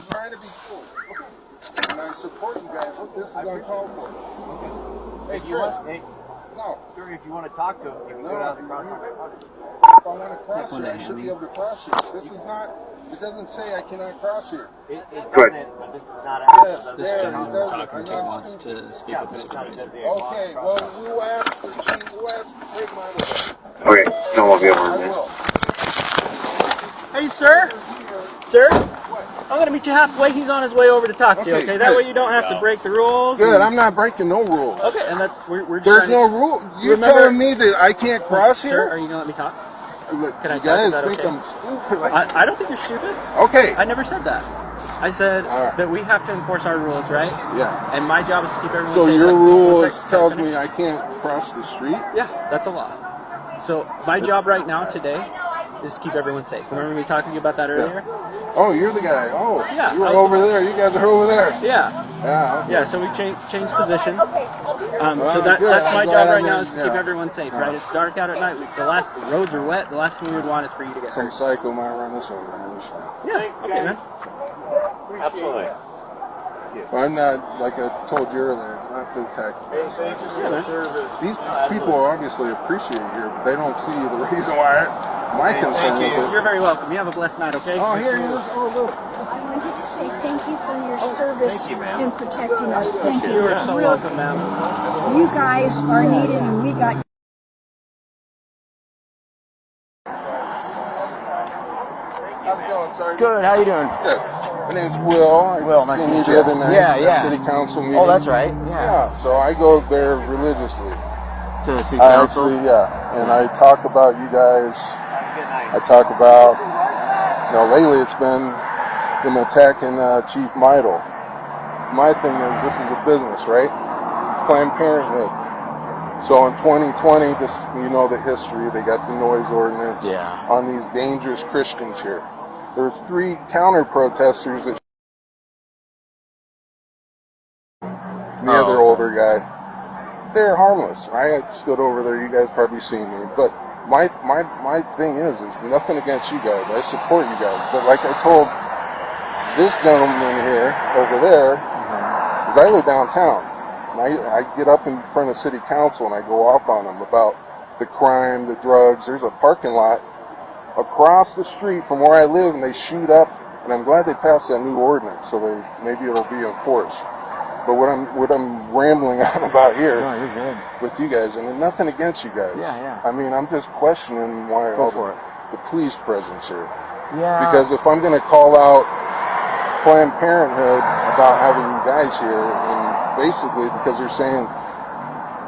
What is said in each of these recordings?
trying to be cool. And I support you guys. This is uncalled for. Okay. Hey, Chris. No. Sir, if you want to talk to him, you can go down the crosswalk. If I want to cross here, I should be able to cross here. This is not, it doesn't say I cannot cross here. It doesn't, but this is not a... Yes, This there, gentleman it doesn't. talking to wants to speak with the supervisor. Okay, well, we'll ask to take my way. Okay, no, we'll be able I to. will. Hey, sir. Sir, I'm going to meet you halfway. He's on his way over to talk to you, okay? That way you don't have to break the rules. Good, I'm not breaking no rules. Okay, and that's, we're just There's trying no to... rule. You're telling me that I can't cross Sir, here? are you going to let me talk? Look, Can I you talk? guys Is that think okay? I'm stupid. I don't think you're stupid. Okay. I never said that. I said right. that we have to enforce our rules, right? Yeah. And my job is to keep everyone So safe. your rule One sec, tells finish. me I can't cross the street? Yeah, that's a law. So my job right now today is to keep everyone safe. Remember me talking to you about that earlier? Oh, you're the guy. Oh, Yeah, you were I was over there. You guys are over there. Yeah. Yeah. Okay. Yeah, so we changed position. So good. that's my I'm job glad right I'm now in- is to keep yeah. everyone safe, right? It's dark out at night. The roads are wet. The last thing we would want is for you to get Some hurt. psycho might run this over. Yeah, okay, man. Absolutely. But I'm not, like I told you earlier, it's not to attack. Yeah, man. These people obviously appreciate you here, but they don't see the reason why my concern is that. You're very welcome. You have a blessed night, okay? Oh, here he is. Oh, look. I wanted to say thank you for your service in protecting us. Thank you. You are so Real- welcome, ma'am. You guys are needed, and we got. How's it going, Sergeant? Good. How you doing? Good. My name's Will. Will, nice to seen meet you you. the other night Yeah, at yeah. City Council meeting. Oh, that's right. Yeah. Yeah, so I go there religiously. To the city I council. actually, and I talk about you guys. I talk about, lately it's been them attacking Chief Meidel. My thing is, this is a business, right? Planned Parenthood. So in 2020, just the history, they got the noise ordinance on these dangerous Christians here. There's 3 counter protesters that the other older guy. They're harmless. I stood over there. You guys probably seen me, but my thing is nothing against you guys. I support you guys, but like I told this gentleman here over there, is I live downtown. And I get up in front of city council and I go off on them about the crime, the drugs. There's a parking lot across the street from where I live, and they shoot up. And I'm glad they passed that new ordinance, so maybe it'll be enforced. But what I'm rambling on about here with you guys, and nothing against you guys. Yeah. I mean, I'm just questioning why the police presence here. Yeah. Because if I'm going to call out Planned Parenthood about having you guys here, and basically because they're saying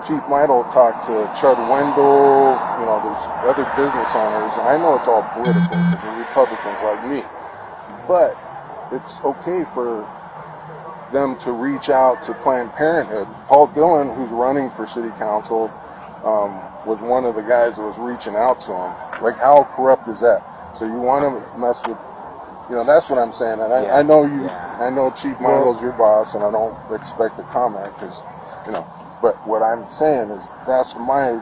Chief Meidel talked to Chud Wendell, there's other business owners, and I know it's all political because they're Republicans like me, but it's okay for them to reach out to Planned Parenthood. Paul Dillon, who's running for city council, was one of the guys that was reaching out to him. Like, how corrupt is that? So you want to mess with, that's what I'm saying. And I know you, I know Chief Meidel's your boss, and I don't expect a comment because, but what I'm saying is that's why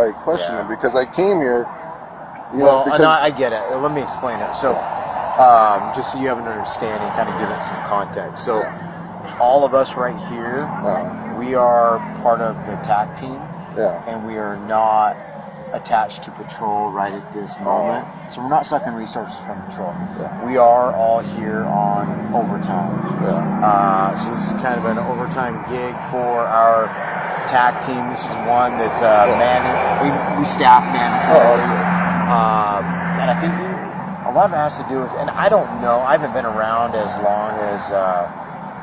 I question him, because I came here, no, I get it. Let me explain it. So, just so you have an understanding, kind of give it some context. So, all of us right here, we are part of the TAC team, and we are not attached to patrol right at this moment. So we're not sucking resources from patrol. We are all here on overtime. So this is kind of an overtime gig for our TAC team. This is one that's we staff mandatory. And I think a lot of it has to do with, and I don't know, I haven't been around as long as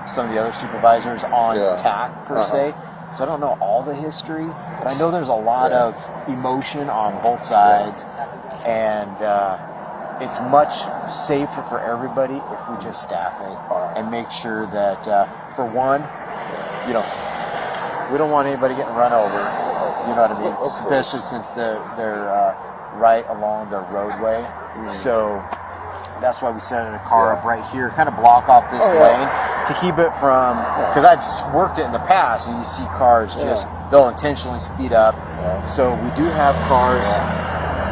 some of the other supervisors on TAC per se, so I don't know all the history, but I know there's a lot of emotion on both sides, and it's much safer for everybody if we just staff it and make sure that, for one, we don't want anybody getting run over, you know what I mean, especially since they're right along the roadway. So that's why we set a car up right here, kind of block off this lane to keep it from, because I've worked it in the past and you see cars they'll intentionally speed up. So we do have cars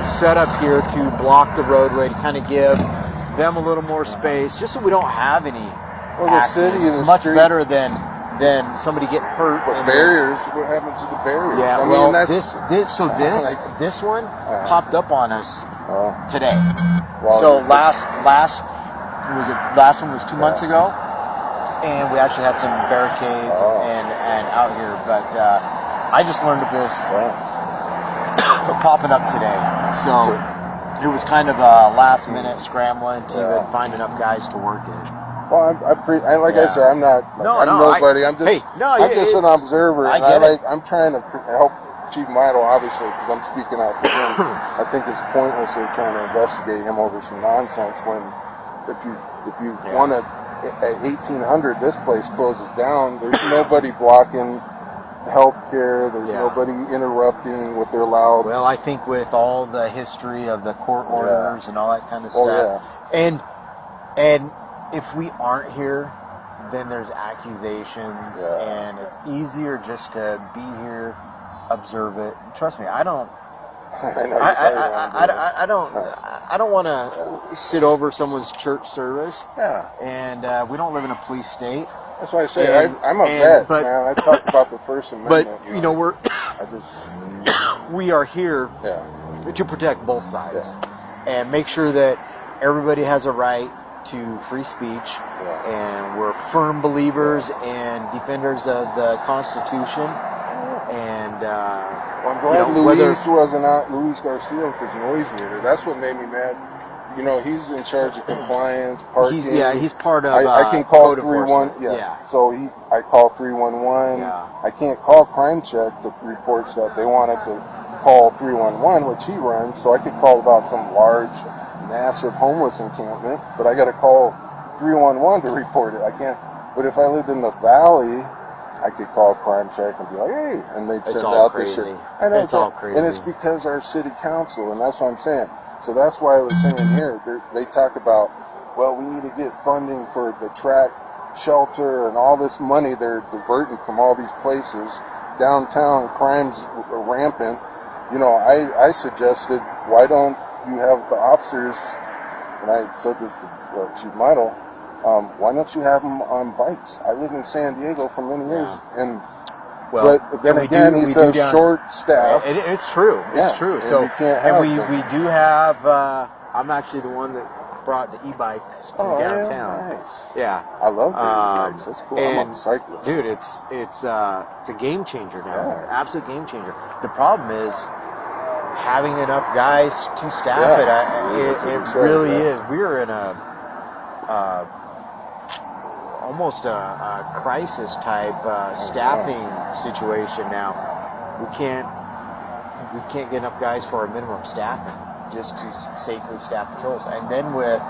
set up here to block the roadway to kind of give them a little more space, just so we don't have any Well, the city accidents. and It's the much street- better than somebody getting hurt. But and barriers, what happened to the barriers? Yeah, I well, mean, that's, this one popped up on us oh, today. well, So last one was 2 months ago, and we actually had some barricades and out here. But I just learned of this popping up today, so it was kind of a last minute scrambling to even find enough guys to work it. well, I said, I'm not. I'm nobody. I'm just. I'm just an observer. I And get it. I'm trying to help Chief Midle, obviously, because I'm speaking out for him. I think it's pointless they're trying to investigate him over some nonsense when, if you want to, at 1800, this place closes down. There's nobody blocking healthcare. There's nobody interrupting what they're allowed. Well, I think with all the history of the court orders and all that kind of stuff, and if we aren't here, then there's accusations, and it's easier just to be here, observe it. Trust me, I don't. I don't want to sit over someone's church service. Yeah. And we don't live in a police state. That's why I say I'm a vet, man. I talked about the First Amendment. But we are here to protect both sides and make sure that everybody has a right to free speech, and we're firm believers and defenders of the Constitution. And well, I'm glad Luis Garcia with his noise meter. That's what made me mad. You know, he's in charge of compliance, parking. He's part of. I can call code 311. enforcement. So I call 311. Yeah. I can't call Crime Check to report stuff. They want us to call 311, which he runs. So I could call about some large, massive homeless encampment, but I got to call 311 to report it. I can't. But if I lived in the valley, I could call Crime Check and be like, hey, and they'd send out this shit. I know it's all crazy. And it's because our city council, and that's what I'm saying. So that's why I was saying here, they talk about, well, we need to get funding for the track shelter and all this money they're diverting from all these places. Downtown crime's rampant. You know, I suggested, why don't you have the officers, and I said this to Chief Midle, why don't you have them on bikes? I lived in San Diego for many years, but then again, he says short staff. It's true. It's true. So, and we do have. I'm actually the one that brought the e-bikes to downtown. Nice. Yeah, I love the e-bikes. That's cool. I'm a cyclist, dude. It's a game changer down there. Absolute game changer. The problem is having enough guys to staff it. It really is. We're in a almost a crisis type staffing situation now. We can't get enough guys for our minimum staffing just to safely staff patrols. And then with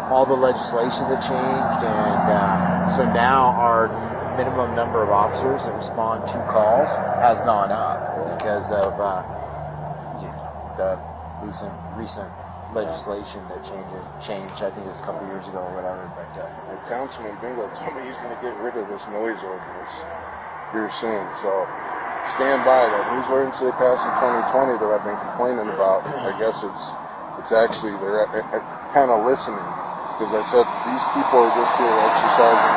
all the legislation that changed, and so now our minimum number of officers that respond to calls has gone up because of the recent legislation that changed. I think it was a couple of years ago or whatever. But Councilman Bingo told me he's going to get rid of this noise ordinance here soon. So stand by. That news ordinance they passed in 2020 that I've been complaining about. I guess it's actually they're kind of listening, because I said these people are just here exercising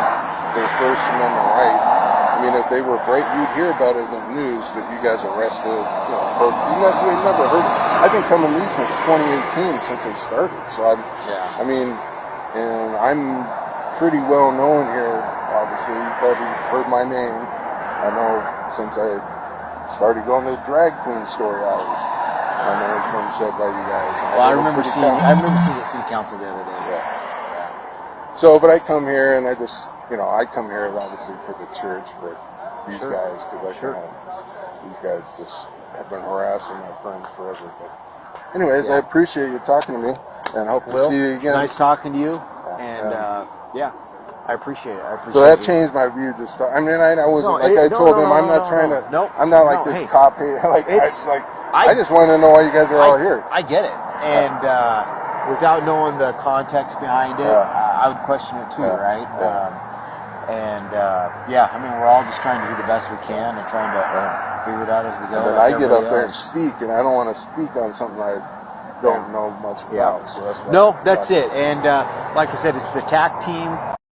their First Amendment right. I mean, if they were bright, you'd hear about it in the news that you guys arrested. You never heard it. I've been coming to these since 2018, since they started. So I mean, and I'm pretty well known here. Obviously, you probably heard my name. I know since I started going to the drag queen story hours. I know it's been said by you guys. Well, I remember seeing at city council the other day. So, but I come here and I just, I come here obviously for the church, but these guys, because these guys just have been harassing my friends forever. But anyways, I appreciate you talking to me, and hope to see you again. Nice talking to you, and I appreciate it. So that changed my view. Just, I mean, I wasn't I told him, I'm not trying to. No, I'm not like this cop hate. I just want to know why you guys are all here. I get it, and without knowing the context behind it, I would question it too, right? I mean, we're all just trying to do the best we can and trying to figure it out as we go. And then I get up there and speak, and I don't want to speak on something I don't know much about. So that's why No, that's it. And like I said, it's the TAC team.